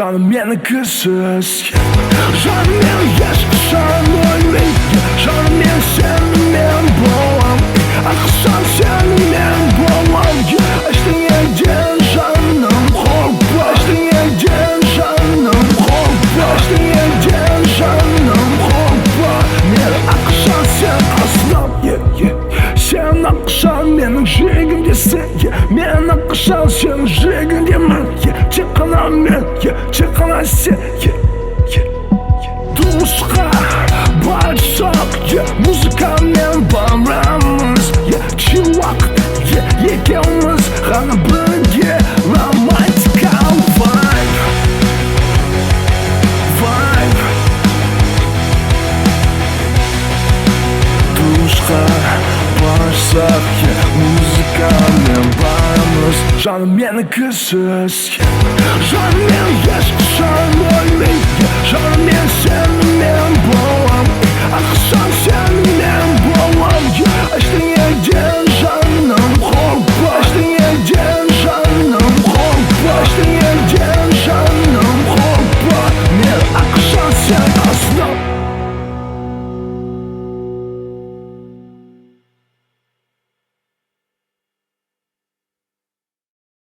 Canım beni kızsız Canım beni yaşasam ölmeyi Canım beni senin ben boğam Aksan senin ben boğam Açtın yedin canım korkma Açtın yedin canım korkma Açtın yedin canım korkma Meni aksan sen aslan Sen aksan benim жигімдесің Мен ақшан сенің жигіңдемін Тек қана мен, тек қана сен Туысқа барсақ музыкамен барамыз Чувак, екеуміз ғана бірге романтика вайб Туысқа барсақ музыкамен барамыз Жаным мені кізсіз Жаным мені ешқашан өлмей